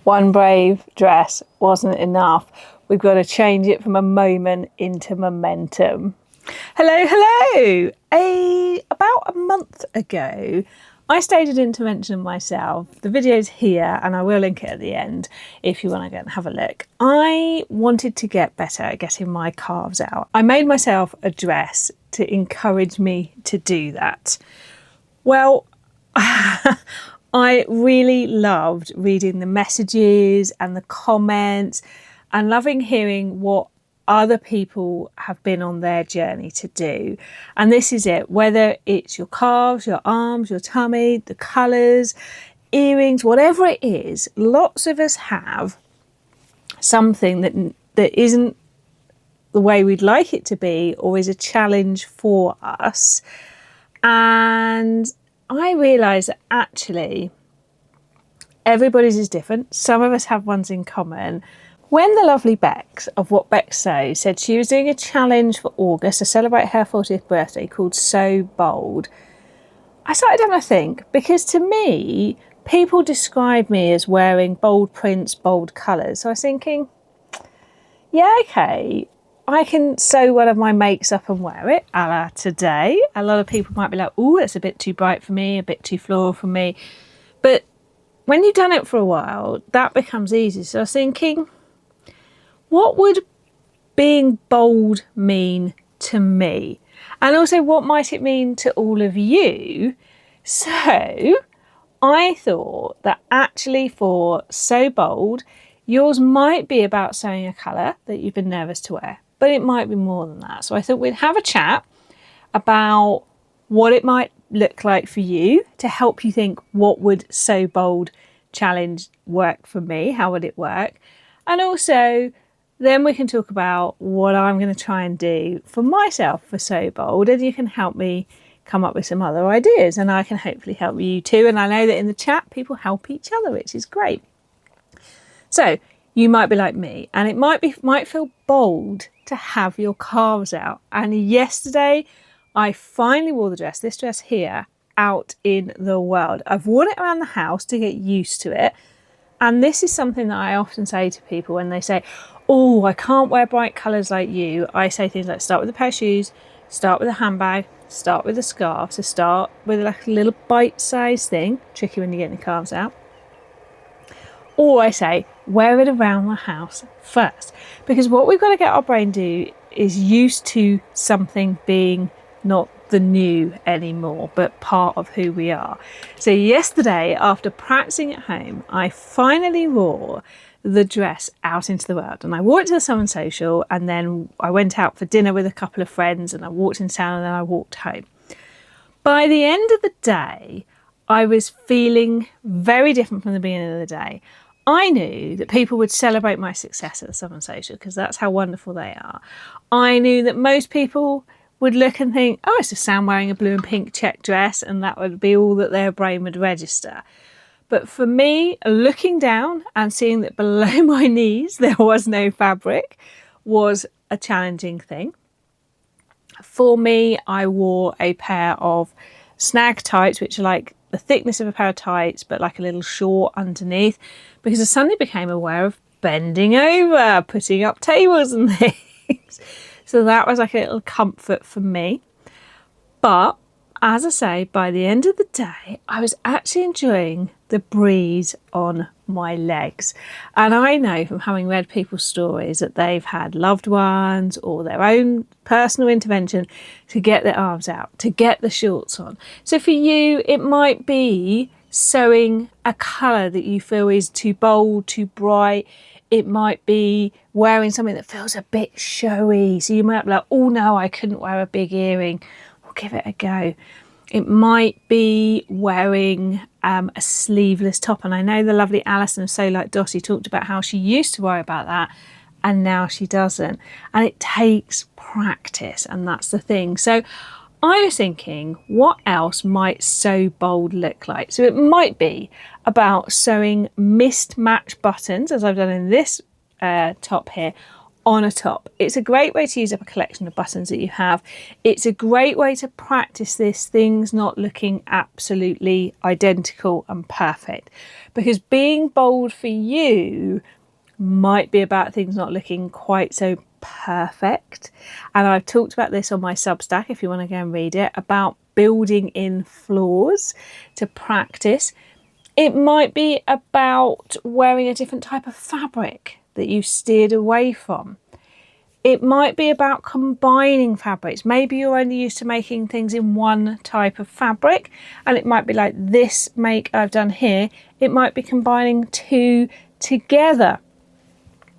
One brave dress wasn't enough. We've got to change it from a moment into momentum. Hello. About a month ago, I stayed at Intervention myself. The video's here and I will link it at the end if you want to go and have a look. I wanted to get better at getting my calves out. I made myself a dress to encourage me to do that. Well, I really loved reading the messages and the comments and loving hearing what other people have been on their journey to do. And this is it, whether it's your calves, your arms, your tummy, the colours, earrings, whatever it is, lots of us have something that isn't the way we'd like it to be or is a challenge for us. And I realised that actually everybody's is different. Some of us have ones in common. When the lovely Bex of What Bex Sew said she was doing a challenge for August to celebrate her 40th birthday called Sew Bold, I started having a think, because to me, people describe me as wearing bold prints, bold colours. So I was thinking, yeah, okay, I can sew one of my makes up and wear it, a la today. A lot of people might be like, oh, that's a bit too bright for me, a bit too floral for me. But when you've done it for a while, that becomes easy. So I was thinking, what would being bold mean to me? And also, what might it mean to all of you? So I thought that actually for Sew Bold, yours might be about sewing a colour that you've been nervous to wear, but it might be more than that. So I thought we'd have a chat about what it might look like for you to help you think, what would Sew Bold challenge work for me? How would it work? And also, then we can talk about what I'm going to try and do for myself for Sew Bold, and you can help me come up with some other ideas, and I can hopefully help you too. And I know that in the chat, people help each other, which is great. So you might be like me, and it might feel bold to have your calves out. And yesterday, I finally wore the dress, this dress here, out in the world. I've worn it around the house to get used to it. And this is something that I often say to people when they say, oh, I can't wear bright colours like you. I say things like, start with a pair of shoes, start with a handbag, start with a scarf. So start with like a little bite-sized thing, tricky when you're getting the calves out. Or I say, wear it around the house first. Because what we've got to get our brain do is used to something being not the new anymore, but part of who we are. So yesterday, after practicing at home, I finally wore the dress out into the world. And I wore it to the Summer Social, and then I went out for dinner with a couple of friends, and I walked in town, and then I walked home. By the end of the day, I was feeling very different from the beginning of the day. I knew that people would celebrate my success at the Summer Social because that's how wonderful they are. I knew that most people would look and think, oh, it's just Sam wearing a blue and pink check dress, and that would be all that their brain would register. But for me, looking down and seeing that below my knees there was no fabric was a challenging thing. For me, I wore a pair of snag tights, which are like the thickness of a pair of tights, but like a little short underneath, because I suddenly became aware of bending over, putting up tables and things. So that was like a little comfort for me. But as I say, by the end of the day, I was actually enjoying the breeze on my legs. And I know from having read people's stories that they've had loved ones or their own personal intervention to get their arms out, to get the shorts on. So for you, it might be sewing a colour that you feel is too bold, too bright. It might be wearing something that feels a bit showy. So you might be like, oh no, I couldn't wear a big earring. We'll give it a go. It might be wearing a sleeveless top. And I know the lovely Alison of So Like Dotty talked about how she used to worry about that and now she doesn't. And it takes practice, and that's the thing. So I was thinking, what else might Sew Bold look like? So it might be about sewing mismatched buttons, as I've done in this top here, on a top. It's a great way to use up a collection of buttons that you have. It's a great way to practice this, things not looking absolutely identical and perfect, because being bold for you might be about things not looking quite so perfect. And I've talked about this on my Substack, if you want to go and read it, about building in flaws to practice. It might be about wearing a different type of fabric that you steered away from. It might be about combining fabrics. Maybe you're only used to making things in one type of fabric, and it might be like this make I've done here. It might be combining two together.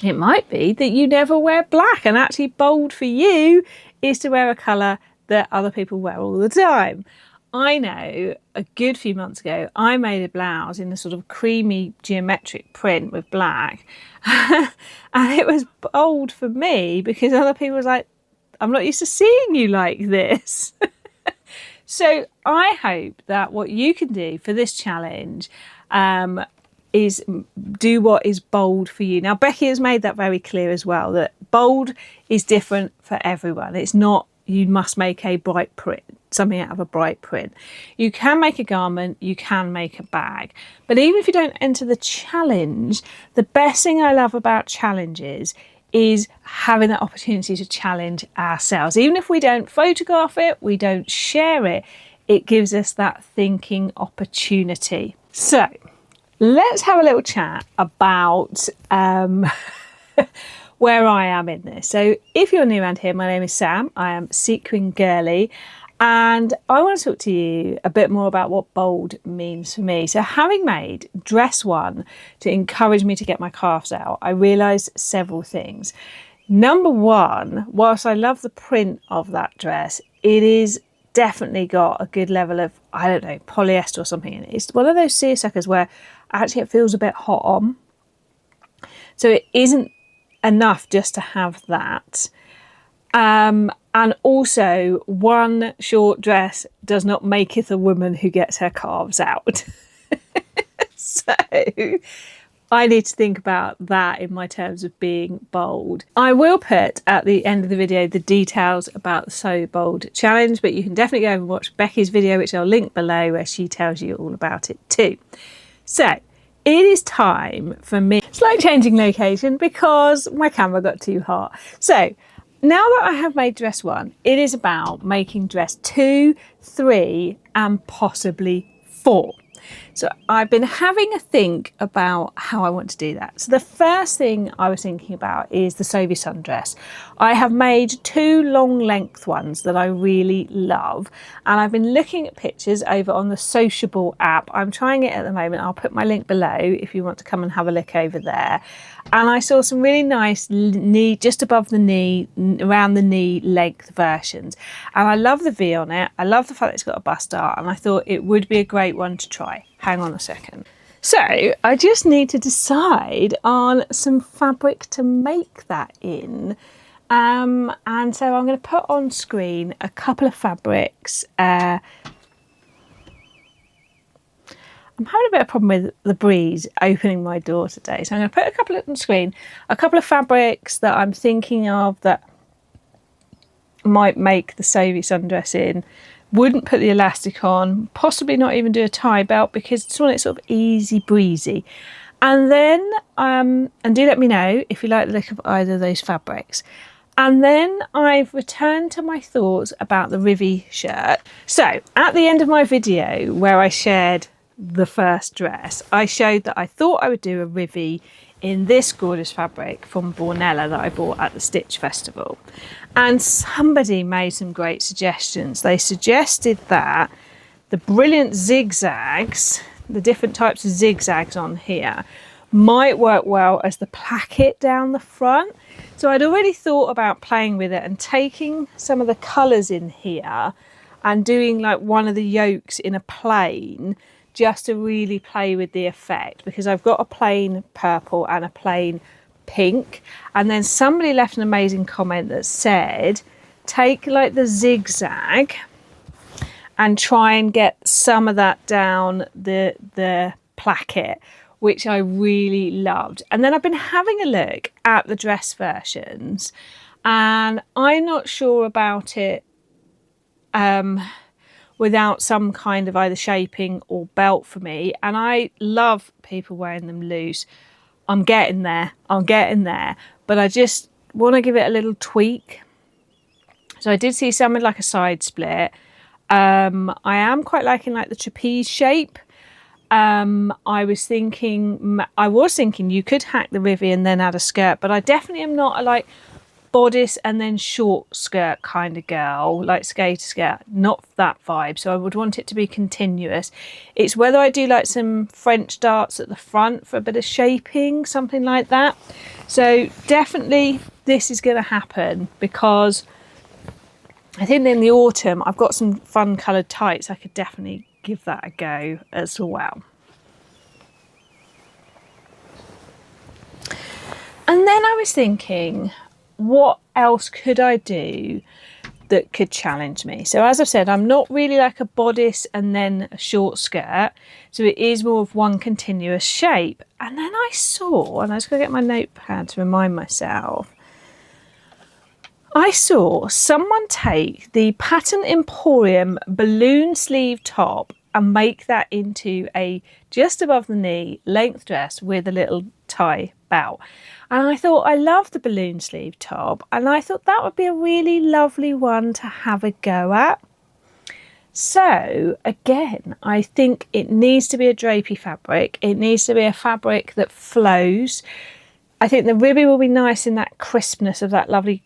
It might be that you never wear black, and actually bold for you is to wear a colour that other people wear all the time. I know a good few months ago, I made a blouse in a sort of creamy geometric print with black. And it was bold for me because other people was like, I'm not used to seeing you like this. So I hope that what you can do for this challenge is do what is bold for you. Now, Becky has made that very clear as well, that bold is different for everyone. It's not, you must make a bright print, something out of a bright print. You can make a garment, you can make a bag. But even if you don't enter the challenge, the best thing I love about challenges is having that opportunity to challenge ourselves. Even if we don't photograph it, we don't share it, it gives us that thinking opportunity. So let's have a little chat about where I am in this. So if you're new around here, my name is Sam. I am Sequin Girly, and I want to talk to you a bit more about what bold means for me. So having made dress one to encourage me to get my calves out, I realised several things. Number one, whilst I love the print of that dress, it is definitely got a good level of, I don't know, polyester or something in it. It's one of those seersuckers where actually it feels a bit hot on. So it isn't enough just to have that. And also, one short dress does not maketh a woman who gets her calves out. So I need to think about that in my terms of being bold. I will put at the end of the video the details about the So Bold challenge, but you can definitely go and watch Becky's video, which I'll link below, where she tells you all about it too. So it is time for me. Slight changing location because my camera got too hot. So now that I have made dress one, it is about making dress 2, 3, and possibly 4. So I've been having a think about how I want to do that. So the first thing I was thinking about is the Soie Sundress. I have made 2 long length ones that I really love, and I've been looking at pictures over on the Sociable app. I'm trying it at the moment. I'll put my link below if you want to come and have a look over there. And I saw some really nice knee, just above the knee, around the knee length versions. And I love the V on it. I love the fact that it's got a bust dart, and I thought it would be a great one to try. Hang on a second. So I just need to decide on some fabric to make that in. And so I'm going to put on screen a couple of fabrics. I'm having a bit of problem with the breeze opening my door today. So I'm going to put a couple on screen, a couple of fabrics that I'm thinking of that might make the Soie Sundress in. Wouldn't put the elastic on, possibly not even do a tie belt because I just want it sort of easy breezy. And then, and do let me know if you like the look of either of those fabrics. And then I've returned to my thoughts about the Rivy shirt. So at the end of my video where I shared the first dress, I showed that I thought I would do a Rivy in this gorgeous fabric from Bornella that I bought at the Stitch Festival. And somebody made some great suggestions. They suggested that the brilliant zigzags, the different types of zigzags on here, might work well as the placket down the front. So I'd already thought about playing with it and taking some of the colours in here and doing like one of the yolks in a plain, just to really play with the effect, because I've got a plain purple and a plain pink. And then somebody left an amazing comment that said, take like the zigzag and try and get some of that down the placket which I really loved. And then I've been having a look at the dress versions, and I'm not sure about it without some kind of either shaping or belt for me. And I love people wearing them loose. I'm getting there, but I just want to give it a little tweak. So I did see some with like a side split. I am quite liking like the trapeze shape. I was thinking you could hack the Rivy and then add a skirt, but I definitely am not a like bodice and then short skirt kind of girl, like skater skirt, not that vibe. So I would want it to be continuous. It's whether I do like some French darts at the front for a bit of shaping, something like that. So definitely this is going to happen, because I think in the autumn I've got some fun coloured tights. I could definitely give that a go as well. And then I was thinking, what else could I do that could challenge me? So as I've said, I'm not really like a bodice and then a short skirt. So it is more of one continuous shape. And then I saw, and I was going to get my notepad to remind myself, I saw someone take the Pattern Emporium balloon sleeve top and make that into a just above the knee length dress with a little tie belt. And I thought, I love the balloon sleeve top, and I thought that would be a really lovely one to have a go at. So again, I think it needs to be a drapey fabric. It needs to be a fabric that flows. I think the Rivy will be nice in that crispness of that lovely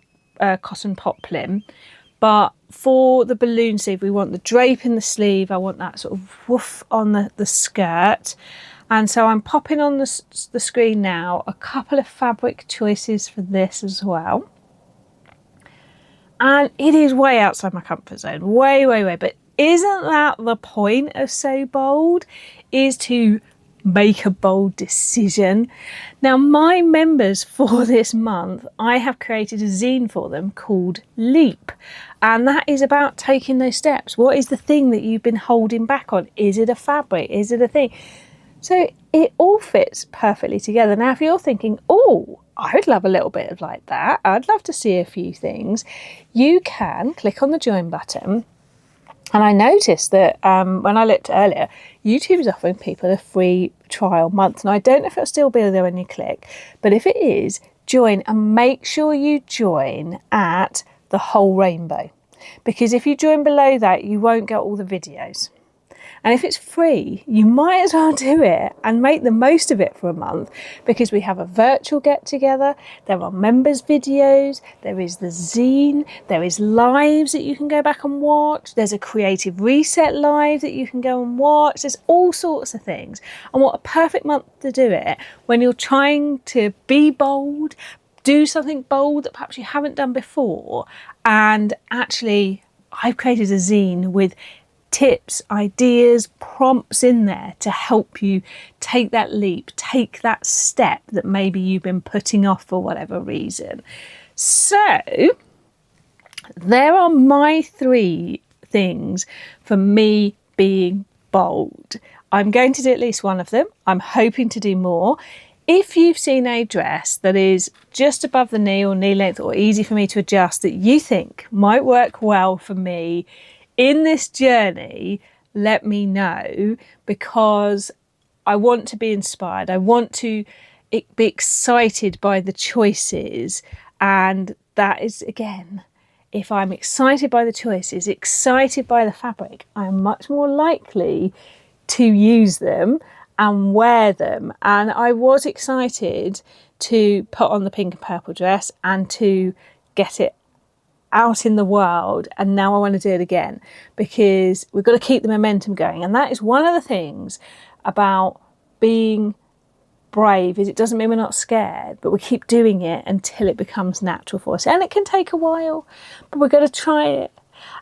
cotton poplin. But for the balloon sleeve, we want the drape in the sleeve. I want that sort of woof on the skirt. And so I'm popping on the screen now a couple of fabric choices for this as well. And it is way outside my comfort zone, way. But isn't that the point of So Bold? Is to make a bold decision. Now, my members for this month, I have created a zine for them called Leap. And that is about taking those steps. What is the thing that you've been holding back on? Is it a fabric? Is it a thing? So it all fits perfectly together. Now, if you're thinking, oh, I would love a little bit of like that, I'd love to see a few things, you can click on the join button. And I noticed that when I looked earlier, YouTube is offering people a free trial month. And I don't know if it'll still be there when you click, but if it is, join, and make sure you join at the whole rainbow. Because if you join below that, you won't get all the videos. And if it's free, you might as well do it and make the most of it for a month, because we have a virtual get together, there are members videos, there is the zine, there is lives that you can go back and watch, there's a creative reset live that you can go and watch, there's all sorts of things. And what a perfect month to do it when you're trying to be bold, do something bold that perhaps you haven't done before. And actually, I've created a zine with tips, ideas, prompts in there to help you take that leap, take that step that maybe you've been putting off for whatever reason. So there are my 3 things for me being bold. I'm going to do at least one of them. I'm hoping to do more. If you've seen a dress that is just above the knee or knee length or easy for me to adjust that you think might work well for me in this journey, let me know, because I want to be inspired. I want to be excited by the choices. And that is, again, if I'm excited by the choices, excited by the fabric, I'm much more likely to use them and wear them. And I was excited to put on the pink and purple dress and to get it out in the world, and now I want to do it again, because we've got to keep the momentum going. And that is one of the things about being brave, is it doesn't mean we're not scared, but we keep doing it until it becomes natural for us. And it can take a while, but we've got to try it.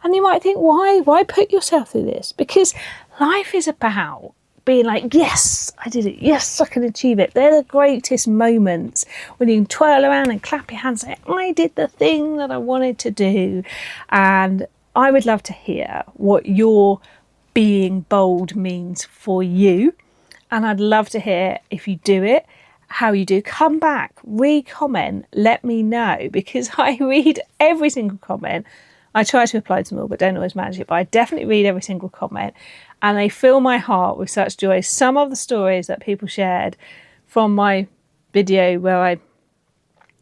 And you might think, why put yourself through this? Because life is about being like, yes, I did it. Yes, I can achieve it. They're the greatest moments when you can twirl around and clap your hands and say, I did the thing that I wanted to do. And I would love to hear what your being bold means for you. and I'd love to hear if you do it, how you do. Come back, re-comment, let me know, because I read every single comment. I try to reply to them all, but don't always manage it. But I definitely read every single comment, and they fill my heart with such joy. Some of the stories that people shared from my video where I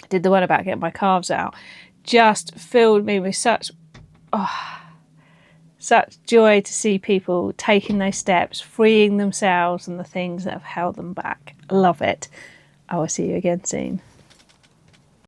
did the one about getting my calves out just filled me with such joy to see people taking those steps, freeing themselves and the things that have held them back. I love it. I will see you again soon.